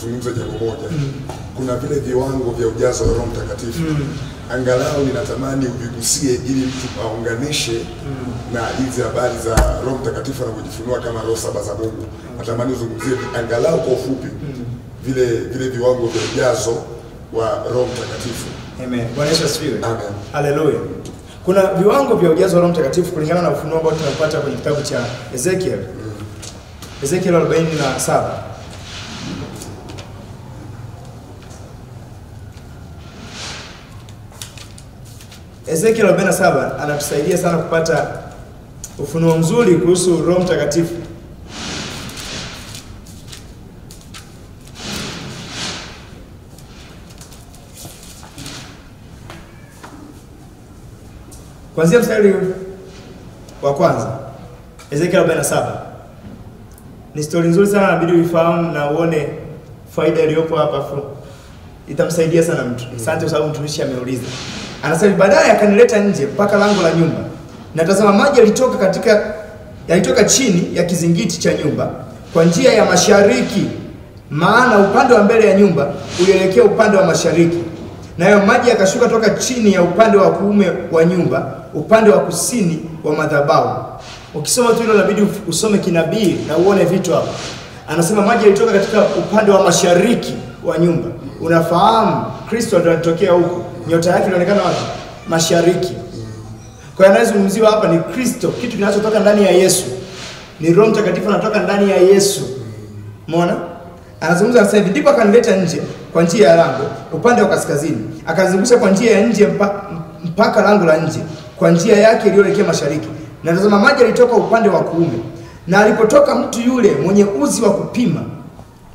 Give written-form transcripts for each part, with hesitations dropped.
tuzungumze jambo moja. Kuna vile viwango vya ujazo wa Roho Mtakatifu. Angalau ninatamani uvigusie ili mtu aunganishe na hizi habari za Roho Mtakatifu anapojifunua kama roho saba za Mungu. Natamani uzungumzie angalau kwa ufupi vile viwango vya ujazo wa Roho Mtakatifu. Amen. Bwana Yesu asifiwe. Amen. Haleluya. Kuna viwango vya ujazo wa Roho Mtakatifu kulingana na ufunuo ambao tunapata kwenye kitabu cha Ezekiel. Ezekiel 47. Ezekiel 47 anatusaidia sana kupata ufunuo mzuri kuhusu Roho Mtakatifu. Kuanzia mstari wa kwanza, Ezekiel 47. Ni story nzuri sana, inabidi uifahamu na uone faida iliyopo hapa. Itamsaidia sana mtu. Asante kwa sababu mtumishi ameuliza. Anasema baadaye akanileta nje mpaka lango la nyumba. Na tazama maji yalitoka chini ya kizingiti cha nyumba kwa njia ya mashariki. Maana upande wa mbele ya nyumba ulielekea upande wa mashariki. Nayo maji yakashuka toka chini ya upande wa kuume wa nyumba, upande wa kusini wa madhabahu. Ukisoma tu hilo inabidi usome kinabii na uone vitu hapa. Anasema maji yalitoka katika upande wa mashariki wa nyumba. Unafahamu Kristo ndo anatokea huko. Nyota yake inaonekana wapi? Mashariki. Kwa hiyo anayezungumziwa hapa ni Kristo, kitu kinachotoka ndani ya Yesu. Ni Roho Mtakatifu anatoka ndani ya Yesu. Umeona? Anazungumza sasa hivi, ndipo akanileta nje kwa njia ya lango upande wa kaskazini. Akazungusha kwa njia ya nje mpaka lango la nje kwa njia yake iliyoelekea mashariki. Na tazama maji yalitoka upande wa kuume. Na alipotoka mtu yule mwenye uzi wa kupima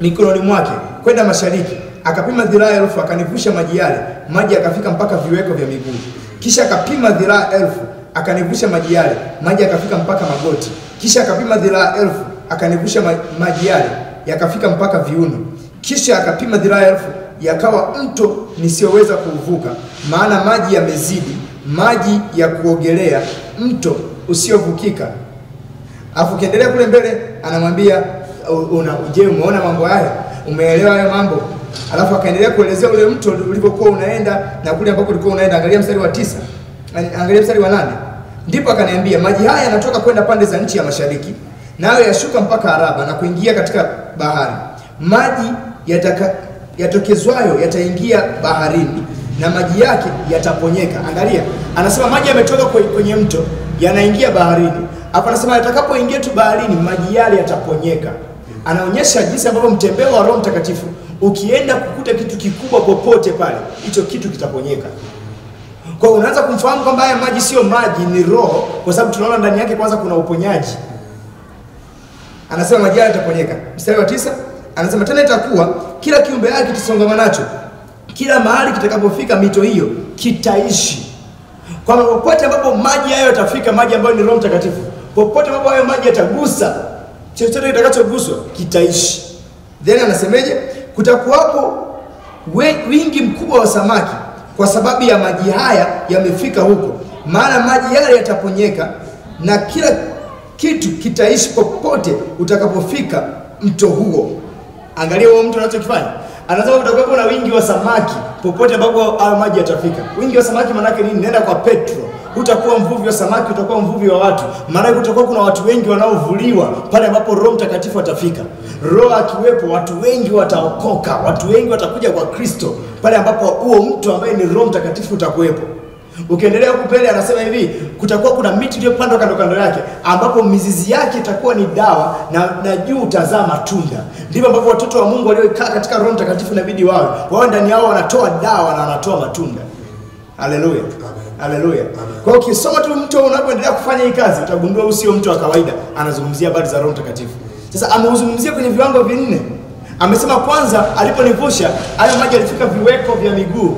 mikononi mwake kwenda mashariki, akapima dhiraa 1000, akanivusha maji yale. Maji yakafika mpaka viweko vya miguu. Kisha akapima dhiraa 1000, akanivusha maji yale. Maji yakafika mpaka magoti. Kisha akapima dhiraa 1000, akanivusha maji yale, yakafika mpaka viuno. Kisha akapima dhiraa 1000, yakawa mto nisioweza kuuvuka, maana maji yamezidi, maji ya kuogelea, mto usiovukika. Afu kiendelea kule mbele anamwambia je, umeona mambo haya? Umeelewa haya mambo? Alafu akaendelea kuelezea ule mto ulivyokuwa unaenda na kule ambako ulikuwa unaenda. Angalia mstari wa 9. Angalia mstari wa 8. Ndipo akaniambia maji haya yanatoka kwenda pande za nchi ya mashariki, nayo yashuka mpaka Araba na kuingia katika bahari. Maji yatokezwayo yataingia baharini na maji yake yataponyeka. Angalia, anasema maji yametoka kwenye mto yanaingia baharini. Hapo anasema yatakapoingia tu baharini maji yale yataponyeka. Anaonyesha jinsi ambavyo mtembeo wa Roho Mtakatifu ukienda kukuta kitu kikubwa popote pale, hicho kitu kitaponyeka. Kwa hiyo unaanza kumfahamu kwamba haya maji sio maji, ni roho, kwa sababu tunaona ndani yake kwanza kuna uponyaji. Anasema maji yale yataponyeka. Mstari wa 9 anasema tena itakuwa kila kiumbe yake kitasongamana nacho, kila mahali kitakapofika mito hiyo kitaishi. Kwa popote ambapo maji hayo yatafika, maji ambayo ni Roho Mtakatifu, popote ambapo hayo maji yatagusa, chochote kitakachoguswa kitaishi. Then anasemeje? Kutakuwapo wingi mkubwa wa samaki kwa sababu ya maji haya yamefika huko, maana maji yale yataponyeka na kila kitu kitaishi popote utakapofika mto huo. Angalia huo mtu anachokifanya. Anasema kutakuwa na wingi wa samaki popote ambapo hayo maji yatafika. Wingi wa samaki maana yake nini? Nenda kwa Petro. Utakuwa mvuvi wa samaki, utakuwa mvuvi wa watu. Maana yake kutakuwa kuna watu wengi wanaovuliwa pale ambapo Roho Mtakatifu atafika. Roho akiwepo, watu wengi wataokoka, watu wengi watakuja kwa Kristo pale ambapo huo mtu ambaye ni Roho Mtakatifu utakuwepo. Ukiendelea kupele anasema hivi, kutakuwa kuna miti iliyopandwa kando yake ambapo mizizi yake itakuwa ni dawa na juu utazaa matunda. Ndivyo ambavyo watoto wa Mungu waliokaa katika Roho Mtakatifu inabidi wao ndani yao wanatoa dawa na wanatoa matunda. Haleluya. Haleluya. Kwa hiyo ukisoma tu mtu unapoendelea kufanya hii kazi utagundua huyu sio mtu wa kawaida, anazungumzia habari za Roho Mtakatifu. Sasa ameuzungumzia kwenye viwango vinne. Amesema kwanza aliponivusha hayo maji yalifika viweko vya miguu.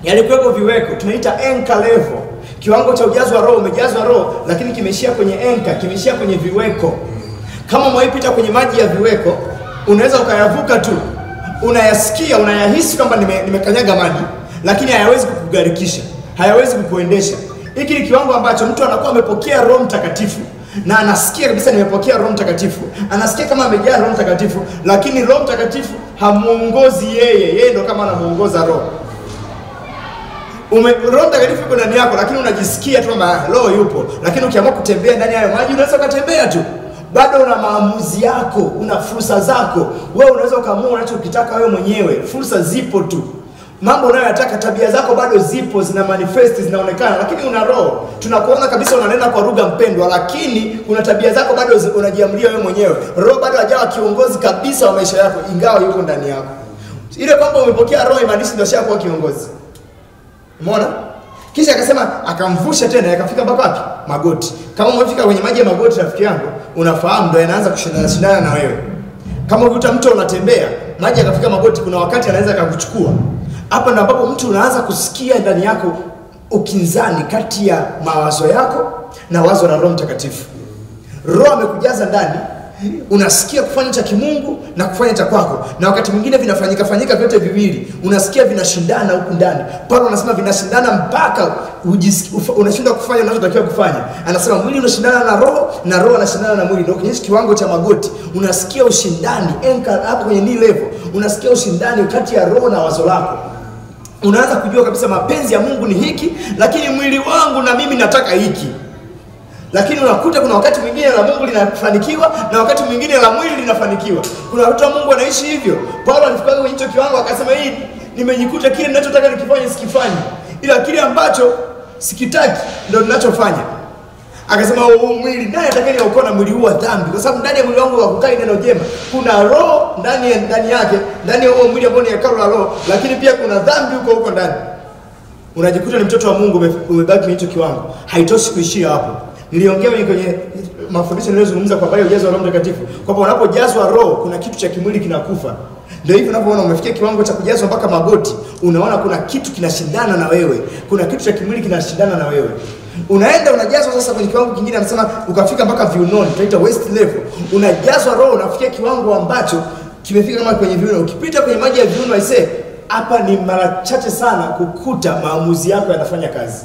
Yalikuwepo viweko, tunaita anchor level. Kiwango cha ujazo wa roho, umejazwa roho lakini kimeishia kwenye anchor, kimeishia kwenye viweko. Kama mwaipita kwenye maji ya viweko, unaweza ukayavuka tu. Unayasikia, unayahisi kwamba nimekanyaga maji, lakini hayawezi kukugarikisha, hayawezi kukuendesha. Hiki ni kiwango ambacho mtu anakuwa amepokea Roho Mtakatifu na anasikia kabisa nimepokea Roho Mtakatifu. Anasikia kama amejaa Roho Mtakatifu, lakini Roho Mtakatifu hamuongozi yeye ndo kama anamuongoza Roho. Roho Mtakatifu yuko ndani yako, lakini unajisikia tu kwamba Roho yupo, lakini ukiamua kutembea ndani ya maji unaweza kutembea tu. Bado una maamuzi yako, una fursa zako. Wewe unaweza ukaamua unachokitaka wewe mwenyewe. Fursa zipo tu. Mambo unayotaka, tabia zako bado zipo, zina manifest, zinaonekana, lakini una Roho. Tunakuona kabisa unanena kwa lugha mpendwa, lakini kuna tabia zako bado unajiamlia wewe mwenyewe. Roho bado hajawa kiongozi kabisa wa maisha yako, ingawa yuko ndani yako. Ile kwamba umepokea Roho imaanishi ndio shakuwa kiongozi. Umeona? Kisha akasema akamvusha tena akafika mpaka wapi? Magoti. Kama umefika kwenye maji ya magoti rafiki yangu, unafahamu ndio yanaanza kushindana na wewe. Kama ukuta mtu unatembea, maji yakafika magoti, kuna wakati anaweza kukuchukua. Hapa ndipo ambapo mtu unaanza kusikia ndani yako ukinzani kati ya mawazo yako na wazo la Roho Mtakatifu. Roho amekujaza ndani, unasikia kufanya cha kimungu na kufanya cha kwako, na wakati mwingine vinafanyika vyote viwili, unasikia vinashindana huku ndani. Paulo anasema vinashindana mpaka unashindwa kufanya unachotakiwa kufanya. Anasema mwili unashindana na roho anashindana na mwili. Ndio kwenye kiwango cha magoti unasikia ushindani, hapo kwenye knee level unasikia ushindani kati ya roho na wazo lako. Unaanza kujua kabisa mapenzi ya Mungu ni hiki, lakini mwili wangu na mimi nataka hiki. Lakini unakuta kuna wakati mwingine la Mungu linafanikiwa na wakati mwingine la mwili linafanikiwa. Kuna watu wa Mungu wanaishi hivyo. Paulo alifika kwenye hicho kiwango akasema, hii nimejikuta kile ninachotaka nikifanye sikifanyi, ila kile ambacho sikitaki ndio ninachofanya. Akasema mwili naye atakeni ukona mwili huu wa dhambi, kwa sababu ndani ya mwili wangu hakukai neno jema. Kuna roho ndani yake, ndani ya huo mwili ambao ni hekalu la roho, lakini pia kuna dhambi huko ndani. Unajikuta ni mtoto wa Mungu umebaki kwenye hicho kiwango. Haitoshi kuishia hapo. Niliongea kwenye mafundisho niliyozungumza kwa habari ya ujazo wa Roho Mtakatifu kwamba unapojazwa Roho kuna kitu cha kimwili kinakufa. Ndio hivyo unapoona umefikia kiwango cha kujazwa mpaka magoti, unaona kuna kitu kinashindana na wewe. Kuna kitu cha kimwili kinashindana na wewe. Unaenda unajazwa sasa kwenye kiwango kingine, anasema ukafika mpaka viunoni, tunaita waist level. Unajazwa Roho, unafikia kiwango ambacho kimefika kama kwenye viuno. Ukipita kwenye maji ya viuno aisee, hapa ni mara chache sana kukuta maamuzi yako yanafanya kazi.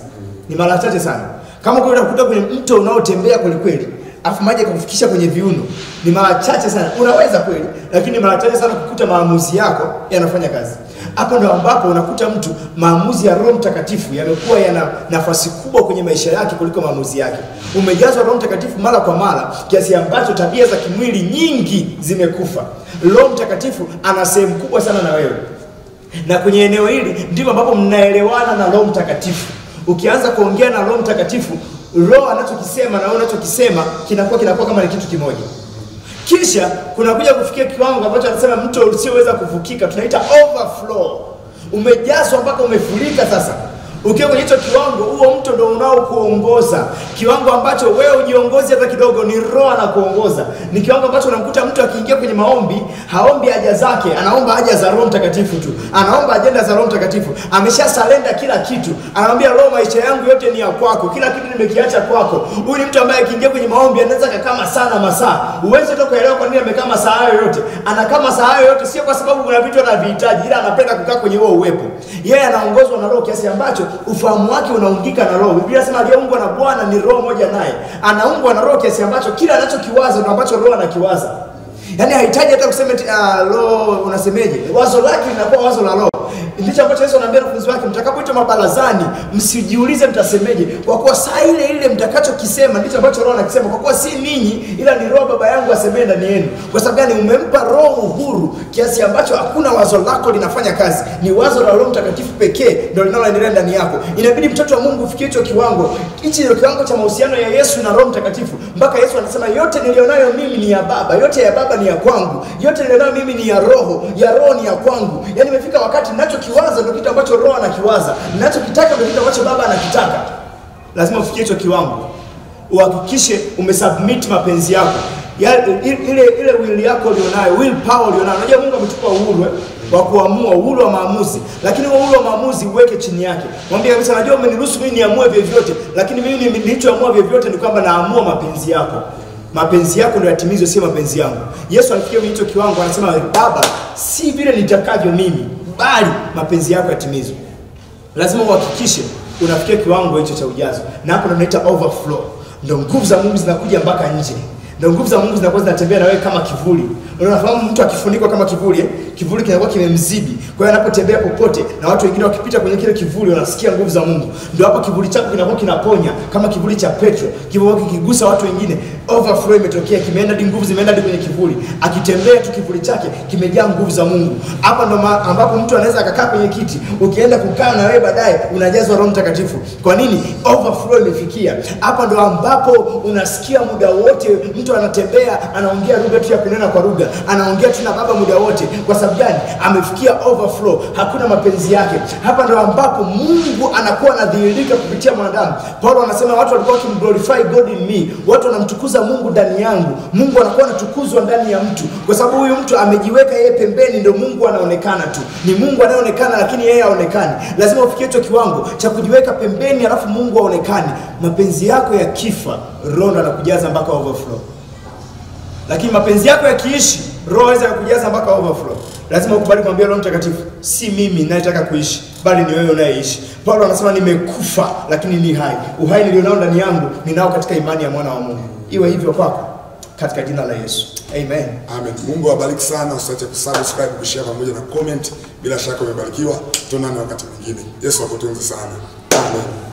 Ni mara chache sana. Kama unakuta kwenye mto unaotembea kweli, afu maji kukufikisha kwenye viuno, ni mara chache sana. Unaweza kweli, lakini mara chache sana kukuta maamuzi yako yanafanya kazi. Hapo ndio ambapo unakuta mtu maamuzi ya Roho Mtakatifu yamekuwa yana nafasi kubwa kwenye maisha yake kuliko maamuzi yake. Umejazwa Roho Mtakatifu mara kwa mara kiasi ambacho tabia za kimwili nyingi zimekufa. Roho Mtakatifu ana sehemu kubwa sana na wewe. Na kwenye eneo hili ndipo ambapo mnaelewana na Roho Mtakatifu. Ukianza kuongea na Roho Mtakatifu, Roho anachokisema na wewe unachokisema kinakuwa kama ni kitu kimoja. Kisha kunakuja kufikia kiwango ambacho anasema mto usioweza kuvukika, tunaita overflow. Umejazwa mpaka umefurika sasa. Ukiwa kwenye hicho kiwango, huo mto ndio unaokuongoza. Kiwango ambacho wewe ujiongozi hata kidogo, ni Roho anakuongoza. Ni kiwango ambacho unamkuta mtu akiingia kwenye maombi, haombi haja zake, anaomba haja za Roho Mtakatifu tu. Anaomba ajenda za Roho Mtakatifu. Amesha surrender kila kitu. Anamwambia Roho, maisha yangu yote ni ya kwako. Kila kitu nimekiacha kwako. Huyu ni mtu ambaye akiingia kwenye maombi anaweza kukaa masaa na masaa. Uweze tu kuelewa kwa nini amekaa masaa hayo yote. Anakaa masaa hayo yote sio kwa sababu kuna vitu anavihitaji, ila anapenda kukaa kwenye huo uwepo. Yeye anaongozwa na Roho kiasi ambacho ufahamu wake unaungika na Roho. Biblia inasema aliyeungwa na Bwana ni roho moja naye. Anaungwa na Roho kiasi ambacho kila anachokiwaza ndio ambacho Roho anakiwaza. Yaani hahitaji hata kusema Roho unasemeje? Wazo lake linakuwa wazo la Roho. Ndicho ambacho Yesu anaambia wanafunzi wake, mtakapoitwa mabarazani msijiulize mtasemeje, kwa kuwa saa ile mtakachokisema ndicho ambacho Roho anakisema, kwa kuwa si ninyi ila ni Roho Baba yangu asemee ndani yenu. Kwa sababu gani? Umempa Roho uhuru kiasi ambacho hakuna wazo lako linafanya kazi. Ni wazo la Roho Mtakatifu pekee ndio linaloendelea ndani yako. Inabidi mtoto wa Mungu ufikie hicho kiwango. Hichi ndio kiwango cha mahusiano ya Yesu na Roho Mtakatifu. Mpaka Yesu anasema yote nilionayo mimi ni ya Baba, yote ya Baba ni ya kwangu. Yote nilionayo mimi ni ya Roho ni ya kwangu. Yaani imefika wakati ninachokiwaza ndio kitu ambacho Roho anakiwaza. Ninachokitaka ndio kitu ambacho Baba anakitaka. Lazima ufikie hicho kiwango. Uhakikishe umesubmit mapenzi yako. Ile will yako ulionayo, will power ulionayo. Unajua Mungu ametupa uhuru wa kuamua, uhuru wa maamuzi. Lakini huo uhuru wa maamuzi uweke chini yake. Mwambie kabisa, najua umeniruhusu mimi niamue vyovyote, lakini mimi nilichoamua vyovyote ni kwamba naamua mapenzi yako. Mapenzi yako ndio yatimizwe, sio mapenzi yangu. Yesu alifikia hicho kiwango, anasema Baba, si vile nitakavyo mimi, bali mapenzi yako yatimizwe. Lazima uhakikishe unafikia kiwango hicho cha ujazo. Na hapo tunaita overflow. Ndio nguvu za Mungu zinakuja mpaka nje. Ndio nguvu za Mungu zinakuwa zinatembea na wewe kama kivuli. Unafahamu mtu akifunikwa kama kivuli, kivuli kinakuwa kimemzidi. Kwa hiyo anapotembea popote na watu wengine wakipita kwenye kile kivuli wanasikia nguvu za Mungu. Ndio hapo kivuli chako kinakuwa kinaponya kama kivuli cha Petro. Kivuli kikigusa watu wengine, overflow imetokea, kimeenda hadi nguvu zimeenda hadi kwenye kivuli. Akitembea tu kivuli chake kimejaa nguvu za Mungu. Hapa ndo ambapo mtu anaweza akakaa kwenye kiti, ukienda kukaa na wewe baadaye unajazwa Roho Mtakatifu. Kwa nini? Overflow imefikia. Hapa ndo ambapo unasikia muda wote mtu anatembea, anaongea lugha tu ya kunena kwa lugha, anaongea tu na Baba muda wote. Kwa sababu gani? Amefikia overflow, hakuna mapenzi yake. Hapa ndo ambapo Mungu anakuwa anadhihirika kupitia mwanadamu. Paulo anasema watu walikuwa wakimglorify God in me, watu wanamtukuza Mungu ndani yangu. Mungu anakuwa anatukuzwa ndani ya mtu, kwa sababu huyu mtu amejiweka yeye pembeni, ndio Mungu anaonekana tu. Ni Mungu anayeonekana lakini yeye haonekani. Lazima ufikie hicho kiwango cha kujiweka pembeni alafu Mungu haonekani. Mapenzi yako yakifa, Roho anakujaza mpaka overflow. Lakini mapenzi yako yakiishi, Roho aweza kukujaza mpaka overflow. Lazima ukubali kumwambia Roho Mtakatifu, si mimi ninayetaka kuishi, bali ni wewe unayeishi. Paulo anasema nimekufa lakini ni hai. Uhai nilionao ndani yangu ninao katika imani ya mwana wa Mungu. Iwe hivyo kwako katika jina la Yesu. Amen. Amen. Mungu awabariki sana. Usiache kusubscribe, kushare pamoja na comment. Bila shaka umebarikiwa. Tuonane wakati mwingine. Yesu akutunze sana. Amen.